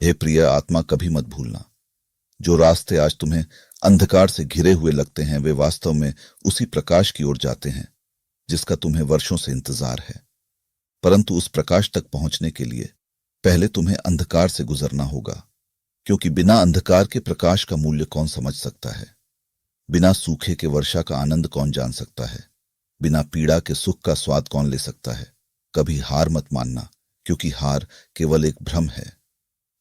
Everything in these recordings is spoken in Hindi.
हे प्रिय आत्मा, कभी मत भूलना, जो रास्ते आज तुम्हें अंधकार से घिरे हुए लगते हैं वे वास्तव में उसी प्रकाश की ओर जाते हैं जिसका तुम्हें वर्षों से इंतजार है। परंतु उस प्रकाश तक पहुंचने के लिए पहले तुम्हें अंधकार से गुजरना होगा, क्योंकि बिना अंधकार के प्रकाश का मूल्य कौन समझ सकता है। बिना सूखे के वर्षा का आनंद कौन जान सकता है। बिना पीड़ा के सुख का स्वाद कौन ले सकता है। कभी हार मत मानना, क्योंकि हार केवल एक भ्रम है।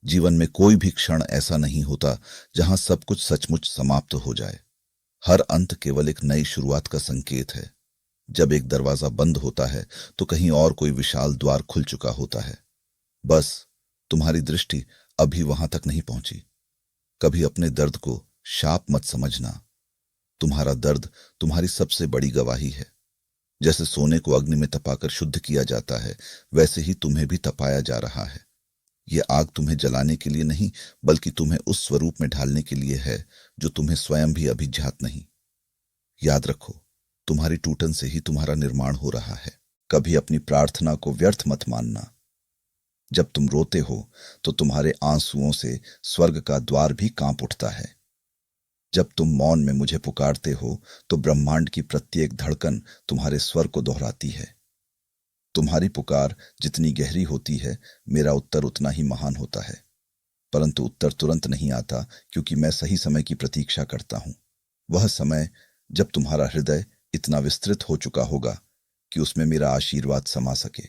जीवन में कोई भी क्षण ऐसा नहीं होता जहां सब कुछ सचमुच समाप्त हो जाए। हर अंत केवल एक नई शुरुआत का संकेत है। जब एक दरवाजा बंद होता है तो कहीं और कोई विशाल द्वार खुल चुका होता है। बस तुम्हारी दृष्टि अभी वहां तक नहीं पहुंची। कभी अपने दर्द को शाप मत समझना। तुम्हारा दर्द तुम्हारी सबसे बड़ी गवाही है। जैसे सोने को अग्नि में तपाकर शुद्ध किया जाता है, वैसे ही तुम्हें भी तपाया जा रहा है। ये आग तुम्हें जलाने के लिए नहीं, बल्कि तुम्हें उस स्वरूप में ढालने के लिए है जो तुम्हें स्वयं भी अभी ज्ञात नहीं। याद रखो, तुम्हारी टूटन से ही तुम्हारा निर्माण हो रहा है। कभी अपनी प्रार्थना को व्यर्थ मत मानना। जब तुम रोते हो तो तुम्हारे आंसुओं से स्वर्ग का द्वार भी कांप उठता है। जब तुम मौन में मुझे पुकारते हो तो ब्रह्मांड की प्रत्येक धड़कन तुम्हारे स्वर को दोहराती है। तुम्हारी पुकार जितनी गहरी होती है, मेरा उत्तर उतना ही महान होता है। परंतु उत्तर तुरंत नहीं आता, क्योंकि मैं सही समय की प्रतीक्षा करता हूं। वह समय जब तुम्हारा हृदय इतना विस्तृत हो चुका होगा कि उसमें मेरा आशीर्वाद समा सके।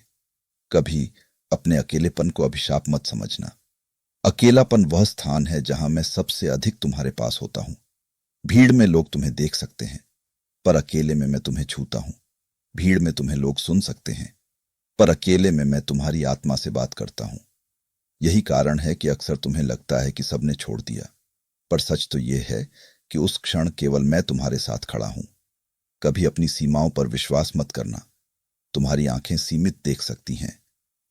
कभी अपने अकेलेपन को अभिशाप मत समझना। अकेलापन वह स्थान है जहां मैं सबसे अधिक तुम्हारे पास होता हूं। भीड़ में लोग तुम्हें देख सकते हैं, पर अकेले में मैं तुम्हें छूता हूं। भीड़ में तुम्हें लोग सुन सकते हैं, पर अकेले में मैं तुम्हारी आत्मा से बात करता हूं। यही कारण है कि अक्सर तुम्हें लगता है कि सबने छोड़ दिया, पर सच तो यह है कि उस क्षण केवल मैं तुम्हारे साथ खड़ा हूं। कभी अपनी सीमाओं पर विश्वास मत करना। तुम्हारी आंखें सीमित देख सकती हैं,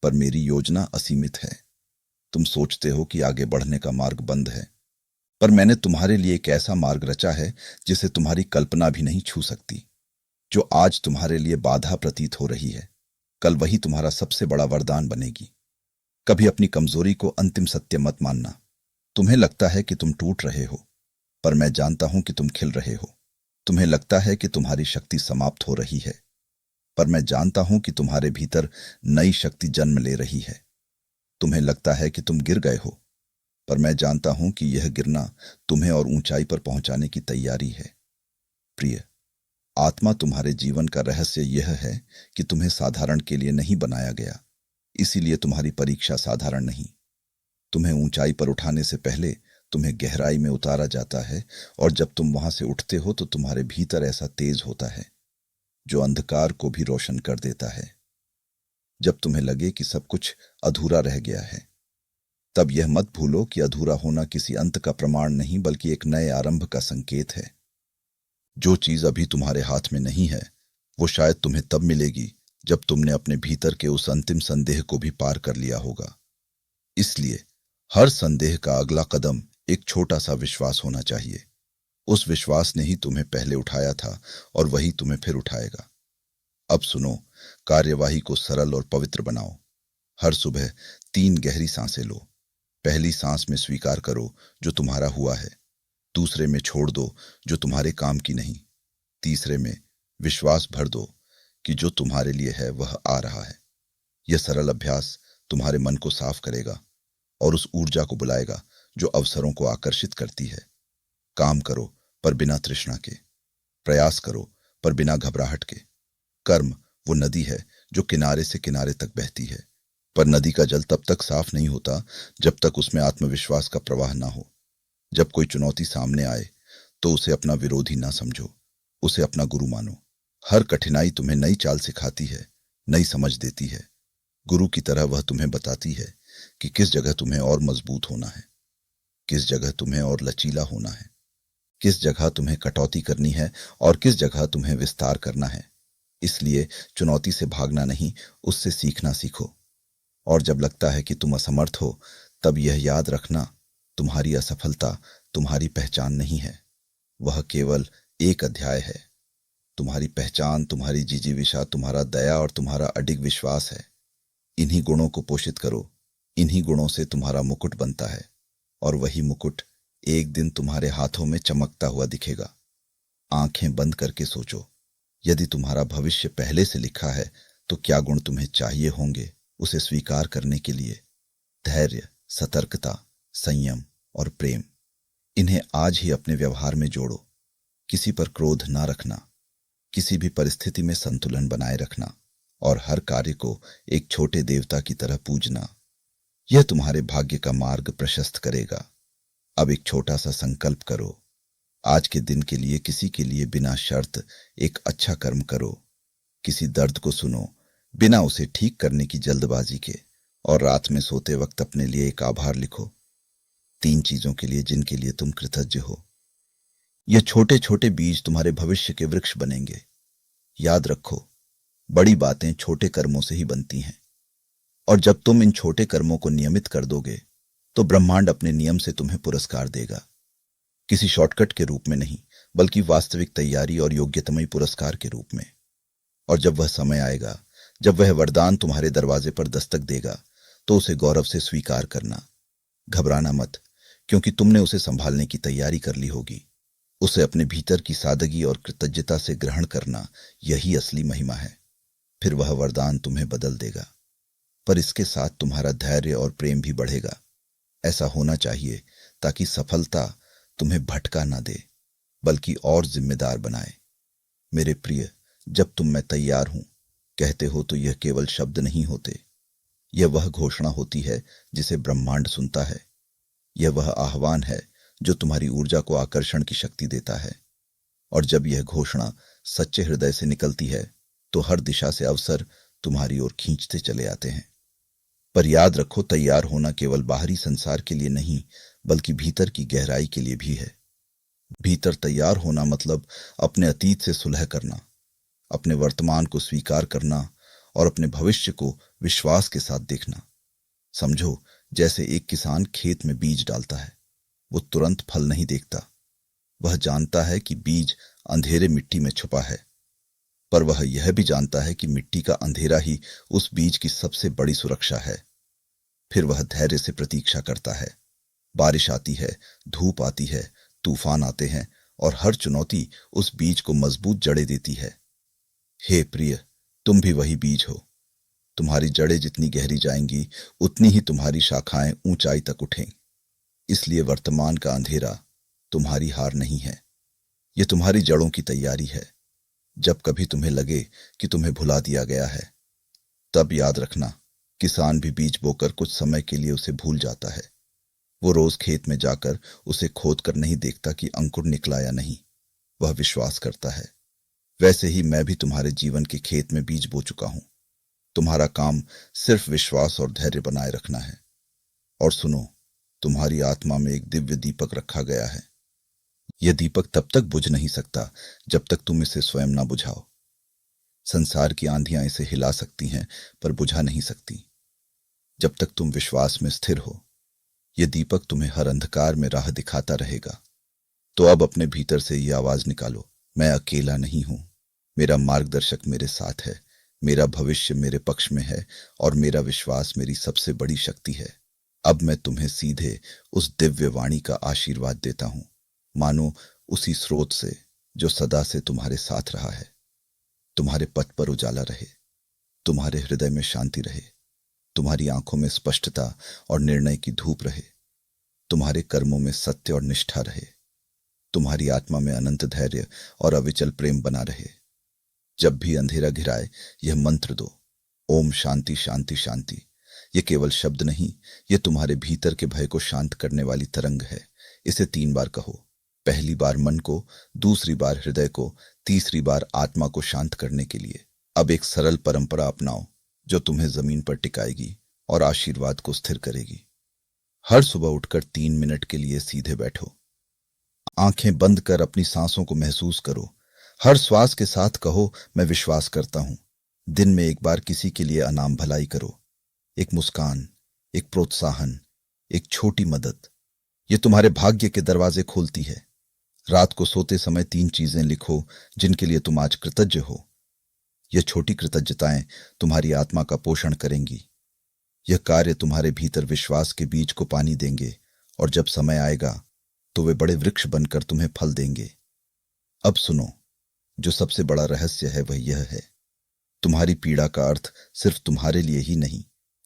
पर मेरी योजना असीमित है। तुम सोचते हो कि आगे बढ़ने का मार्ग बंद है, पर मैंने तुम्हारे लिए एक ऐसा मार्ग रचा है जिसे तुम्हारी कल्पना भी नहीं छू सकती। जो आज तुम्हारे लिए बाधा प्रतीत हो रही है, कल वही तुम्हारा सबसे बड़ा वरदान बनेगी। कभी अपनी कमजोरी को अंतिम सत्य मत मानना। तुम्हें लगता है कि तुम टूट रहे हो, पर मैं जानता हूं कि तुम खिल रहे हो। तुम्हें लगता है कि तुम्हारी शक्ति समाप्त हो रही है, पर मैं जानता हूं कि तुम्हारे भीतर नई शक्ति जन्म ले रही है। तुम्हें लगता है कि तुम गिर गए हो, पर मैं जानता हूं कि यह गिरना तुम्हें और ऊंचाई पर पहुंचाने की तैयारी है। प्रिय आत्मा, तुम्हारे जीवन का रहस्य यह है कि तुम्हें साधारण के लिए नहीं बनाया गया, इसीलिए तुम्हारी परीक्षा साधारण नहीं। तुम्हें ऊंचाई पर उठाने से पहले तुम्हें गहराई में उतारा जाता है, और जब तुम वहां से उठते हो तो तुम्हारे भीतर ऐसा तेज होता है जो अंधकार को भी रोशन कर देता है। जब तुम्हें लगे कि सब कुछ अधूरा रह गया है, तब यह मत भूलो कि अधूरा होना किसी अंत का प्रमाण नहीं, बल्कि एक नए आरंभ का संकेत है। जो चीज अभी तुम्हारे हाथ में नहीं है, वो शायद तुम्हें तब मिलेगी जब तुमने अपने भीतर के उस अंतिम संदेह को भी पार कर लिया होगा। इसलिए हर संदेह का अगला कदम एक छोटा सा विश्वास होना चाहिए। उस विश्वास ने ही तुम्हें पहले उठाया था, और वही तुम्हें फिर उठाएगा। अब सुनो, कार्यवाही को सरल और पवित्र बनाओ। हर सुबह 3 गहरी सांसें लो। पहली सांस में स्वीकार करो जो तुम्हारा हुआ है। दूसरे में छोड़ दो जो तुम्हारे काम की नहीं। तीसरे में विश्वास भर दो कि जो तुम्हारे लिए है वह आ रहा है। यह सरल अभ्यास तुम्हारे मन को साफ करेगा और उस ऊर्जा को बुलाएगा जो अवसरों को आकर्षित करती है। काम करो, पर बिना तृष्णा के। प्रयास करो, पर बिना घबराहट के। कर्म वो नदी है जो किनारे से किनारे तक बहती है, पर नदी का जल तब तक साफ नहीं होता जब तक उसमें आत्मविश्वास का प्रवाह ना हो। जब कोई चुनौती सामने आए तो उसे अपना विरोधी ना समझो, उसे अपना गुरु मानो। हर कठिनाई तुम्हें नई चाल सिखाती है, नई समझ देती है। गुरु की तरह वह तुम्हें बताती है कि किस जगह तुम्हें और मजबूत होना है, किस जगह तुम्हें और लचीला होना है, किस जगह तुम्हें कटौती करनी है और किस जगह तुम्हें विस्तार करना है। इसलिए चुनौती से भागना नहीं, उससे सीखना सीखो। और जब लगता है कि तुम असमर्थ हो, तब यह याद रखना, तुम्हारी असफलता तुम्हारी पहचान नहीं है, वह केवल एक अध्याय है। तुम्हारी पहचान तुम्हारी जिजीविषा, तुम्हारा दया और तुम्हारा अडिग विश्वास है। इन्हीं गुणों को पोषित करो, इन्हीं गुणों से तुम्हारा मुकुट बनता है, और वही मुकुट एक दिन तुम्हारे हाथों में चमकता हुआ दिखेगा। आंखें बंद करके सोचो, यदि तुम्हारा भविष्य पहले से लिखा है तो क्या गुण तुम्हें चाहिए होंगे उसे स्वीकार करने के लिए? धैर्य, सतर्कता, संयम और प्रेम। इन्हें आज ही अपने व्यवहार में जोड़ो। किसी पर क्रोध ना रखना, किसी भी परिस्थिति में संतुलन बनाए रखना, और हर कार्य को एक छोटे देवता की तरह पूजना। यह तुम्हारे भाग्य का मार्ग प्रशस्त करेगा। अब एक छोटा सा संकल्प करो। आज के दिन के लिए किसी के लिए बिना शर्त एक अच्छा कर्म करो। किसी दर्द को सुनो बिना उसे ठीक करने की जल्दबाजी के, और रात में सोते वक्त अपने लिए एक आभार लिखो, 3 चीजों के लिए जिनके लिए तुम कृतज्ञ हो। ये छोटे छोटे बीज तुम्हारे भविष्य के वृक्ष बनेंगे। याद रखो, बड़ी बातें छोटे कर्मों से ही बनती हैं, और जब तुम इन छोटे कर्मों को नियमित कर दोगे तो ब्रह्मांड अपने नियम से तुम्हें पुरस्कार देगा। किसी शॉर्टकट के रूप में नहीं, बल्कि वास्तविक तैयारी और योग्यतमयी पुरस्कार के रूप में। और जब वह समय आएगा, जब वह वरदान तुम्हारे दरवाजे पर दस्तक देगा, तो उसे गौरव से स्वीकार करना। घबराना मत, क्योंकि तुमने उसे संभालने की तैयारी कर ली होगी। उसे अपने भीतर की सादगी और कृतज्ञता से ग्रहण करना, यही असली महिमा है। फिर वह वरदान तुम्हें बदल देगा, पर इसके साथ तुम्हारा धैर्य और प्रेम भी बढ़ेगा। ऐसा होना चाहिए ताकि सफलता तुम्हें भटका ना दे, बल्कि और जिम्मेदार बनाए। मेरे प्रिय, जब तुम मैं तैयार हूं कहते हो तो यह केवल शब्द नहीं होते। यह वह घोषणा होती है जिसे ब्रह्मांड सुनता है। यह वह आह्वान है जो तुम्हारी ऊर्जा को आकर्षण की शक्ति देता है। और जब यह घोषणा सच्चे हृदय से निकलती है तो हर दिशा से अवसर तुम्हारी ओर खींचते चले आते हैं। पर याद रखो, तैयार होना केवल बाहरी संसार के लिए नहीं, बल्कि भीतर की गहराई के लिए भी है। भीतर तैयार होना मतलब अपने अतीत से सुलह करना, अपने वर्तमान को स्वीकार करना, और अपने भविष्य को विश्वास के साथ देखना। समझो, जैसे एक किसान खेत में बीज डालता है, वो तुरंत फल नहीं देखता। वह जानता है कि बीज अंधेरे मिट्टी में छुपा है, पर वह यह भी जानता है कि मिट्टी का अंधेरा ही उस बीज की सबसे बड़ी सुरक्षा है। फिर वह धैर्य से प्रतीक्षा करता है। बारिश आती है, धूप आती है, तूफान आते हैं, और हर चुनौती उस बीज को मजबूत जड़ें देती है। हे प्रिय, तुम भी वही बीज हो। तुम्हारी जड़ें जितनी गहरी जाएंगी, उतनी ही तुम्हारी शाखाएं ऊंचाई तक उठें। इसलिए वर्तमान का अंधेरा तुम्हारी हार नहीं है, यह तुम्हारी जड़ों की तैयारी है। जब कभी तुम्हें लगे कि तुम्हें भुला दिया गया है, तब याद रखना, किसान भी बीज बोकर कुछ समय के लिए उसे भूल जाता है। वो रोज खेत में जाकर उसे खोद कर नहीं देखता कि अंकुर निकला या नहीं, वह विश्वास करता है। वैसे ही मैं भी तुम्हारे जीवन के खेत में बीज बो चुका हूं। तुम्हारा काम सिर्फ विश्वास और धैर्य बनाए रखना है। और सुनो, तुम्हारी आत्मा में एक दिव्य दीपक रखा गया है। यह दीपक तब तक बुझ नहीं सकता जब तक तुम इसे स्वयं ना बुझाओ। संसार की आंधियां इसे हिला सकती हैं, पर बुझा नहीं सकती। जब तक तुम विश्वास में स्थिर हो, यह दीपक तुम्हें हर अंधकार में राह दिखाता रहेगा। तो अब अपने भीतर से यह आवाज निकालो, मैं अकेला नहीं हूं। मेरा मार्गदर्शक मेरे साथ है, मेरा भविष्य मेरे पक्ष में है, और मेरा विश्वास मेरी सबसे बड़ी शक्ति है। अब मैं तुम्हें सीधे उस दिव्य वाणी का आशीर्वाद देता हूं, मानो उसी स्रोत से जो सदा से तुम्हारे साथ रहा है। तुम्हारे पथ पर उजाला रहे, तुम्हारे हृदय में शांति रहे, तुम्हारी आंखों में स्पष्टता और निर्णय की धूप रहे, तुम्हारे कर्मों में सत्य और निष्ठा रहे, तुम्हारी आत्मा में अनंत धैर्य और अविचल प्रेम बना रहे। जब भी अंधेरा घिराए, यह मंत्र दो, ओम शांति शांति शांति। यह केवल शब्द नहीं, यह तुम्हारे भीतर के भय को शांत करने वाली तरंग है। इसे 3 बार कहो। पहली बार मन को, दूसरी बार हृदय को, तीसरी बार आत्मा को शांत करने के लिए। अब एक सरल परंपरा अपनाओ जो तुम्हें जमीन पर टिकाएगी और आशीर्वाद को स्थिर करेगी। हर सुबह उठकर 3 मिनट के लिए सीधे बैठो। आंखें बंद कर अपनी सांसों को महसूस करो। हर श्वास के साथ कहो, मैं विश्वास करता हूं। दिन में एक बार किसी के लिए अनाम भलाई करो। एक मुस्कान, एक प्रोत्साहन, एक छोटी मदद, ये तुम्हारे भाग्य के दरवाजे खोलती है। रात को सोते समय 3 चीजें लिखो जिनके लिए तुम आज कृतज्ञ हो। यह छोटी कृतज्ञताएं तुम्हारी आत्मा का पोषण करेंगी। यह कार्य तुम्हारे भीतर विश्वास के बीज को पानी देंगे और जब समय आएगा तो वे बड़े वृक्ष बनकर तुम्हें फल देंगे। अब सुनो, जो सबसे बड़ा रहस्य है वह यह है, तुम्हारी पीड़ा का अर्थ सिर्फ तुम्हारे लिए ही नहीं,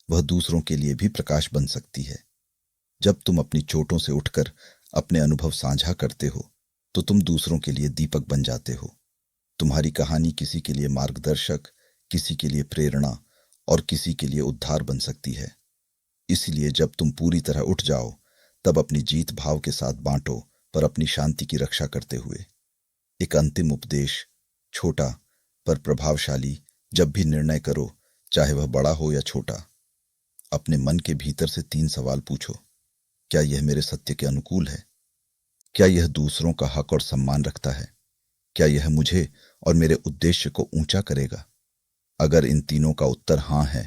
वह दूसरों के लिए भी प्रकाश बन सकती है। जब तुम अपनी चोटों से उठकर अपने अनुभव साझा करते हो तो तुम दूसरों के लिए दीपक बन जाते हो। तुम्हारी कहानी किसी के लिए मार्गदर्शक, किसी के लिए प्रेरणा और किसी के लिए उद्धार बन सकती है। इसलिए जब तुम पूरी तरह उठ जाओ तब अपनी जीत भाव के साथ बांटो, पर अपनी शांति की रक्षा करते हुए। एक अंतिम उपदेश, छोटा पर प्रभावशाली। जब भी निर्णय करो, चाहे वह बड़ा हो या छोटा, अपने मन के भीतर से 3 सवाल पूछो। क्या यह मेरे सत्य के अनुकूल है? क्या यह दूसरों का हक और सम्मान रखता है? क्या यह मुझे और मेरे उद्देश्य को ऊंचा करेगा? अगर इन तीनों का उत्तर हां है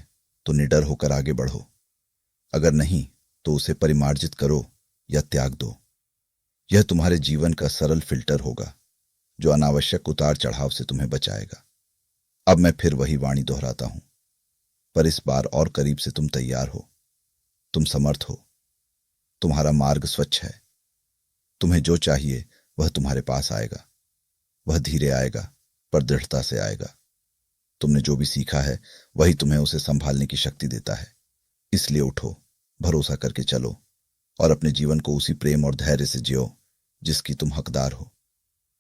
तो निडर होकर आगे बढ़ो, अगर नहीं तो उसे परिमार्जित करो या त्याग दो। यह तुम्हारे जीवन का सरल फिल्टर होगा जो अनावश्यक उतार चढ़ाव से तुम्हें बचाएगा। अब मैं फिर वही वाणी दोहराता हूं, पर इस बार और करीब से तुम तैयार हो, तुम समर्थ हो, तुम्हारा मार्ग स्वच्छ है। तुम्हें जो चाहिए वह तुम्हारे पास आएगा। वह धीरे आएगा पर दृढ़ता से आएगा। तुमने जो भी सीखा है वही तुम्हें उसे संभालने की शक्ति देता है। इसलिए उठो, भरोसा करके चलो और अपने जीवन को उसी प्रेम और धैर्य से जियो जिसकी तुम हकदार हो।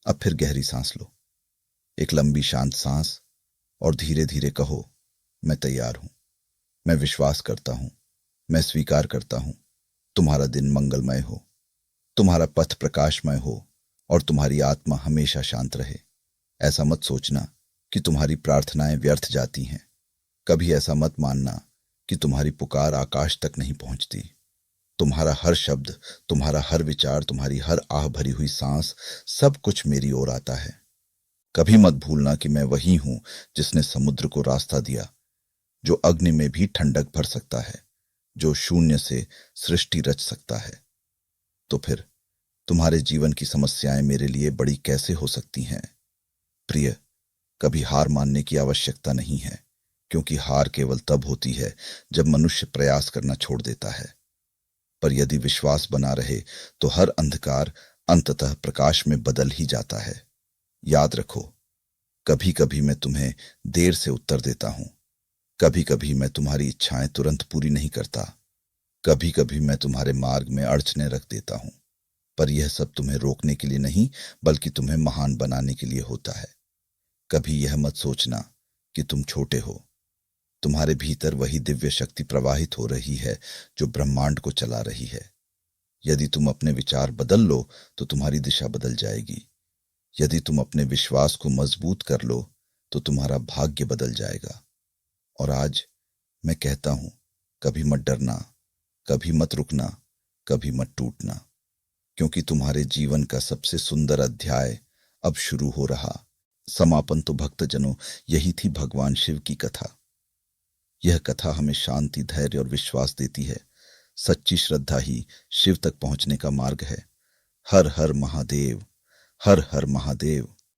अब फिर गहरी सांस लो, एक लंबी शांत सांस, और धीरे धीरे कहो, मैं तैयार हूं, मैं विश्वास करता हूं, मैं स्वीकार करता हूं। तुम्हारा दिन मंगलमय हो, तुम्हारा पथ प्रकाशमय हो और तुम्हारी आत्मा हमेशा शांत रहे। ऐसा मत सोचना कि तुम्हारी प्रार्थनाएं व्यर्थ जाती हैं। कभी ऐसा मत मानना कि तुम्हारी पुकार आकाश तक नहीं पहुंचती। तुम्हारा हर शब्द, तुम्हारा हर विचार, तुम्हारी हर आह भरी हुई सांस, सब कुछ मेरी ओर आता है। कभी मत भूलना कि मैं वही हूं जिसने समुद्र को रास्ता दिया, जो अग्नि में भी ठंडक भर सकता है, जो शून्य से सृष्टि रच सकता है। तो फिर तुम्हारे जीवन की समस्याएं मेरे लिए बड़ी कैसे हो सकती हैं? प्रिय, कभी हार मानने की आवश्यकता नहीं है, क्योंकि हार केवल तब होती है जब मनुष्य प्रयास करना छोड़ देता है। पर यदि विश्वास बना रहे तो हर अंधकार अंततः प्रकाश में बदल ही जाता है। याद रखो, कभी कभी मैं तुम्हें देर से उत्तर देता हूं, कभी कभी मैं तुम्हारी इच्छाएं तुरंत पूरी नहीं करता, कभी कभी मैं तुम्हारे मार्ग में अड़चने रख देता हूं, पर यह सब तुम्हें रोकने के लिए नहीं बल्कि तुम्हें महान बनाने के लिए होता है। कभी यह मत सोचना कि तुम छोटे हो। तुम्हारे भीतर वही दिव्य शक्ति प्रवाहित हो रही है जो ब्रह्मांड को चला रही है। यदि तुम अपने विचार बदल लो तो तुम्हारी दिशा बदल जाएगी। यदि तुम अपने विश्वास को मजबूत कर लो तो तुम्हारा भाग्य बदल जाएगा। और आज मैं कहता हूं, कभी मत डरना, कभी मत रुकना, कभी मत टूटना, क्योंकि तुम्हारे जीवन का सबसे सुंदर अध्याय अब शुरू हो रहा। समापन तो भक्तजनों यही थी भगवान शिव की कथा। यह कथा हमें शांति, धैर्य और विश्वास देती है। सच्ची श्रद्धा ही शिव तक पहुंचने का मार्ग है। हर हर महादेव, हर हर महादेव।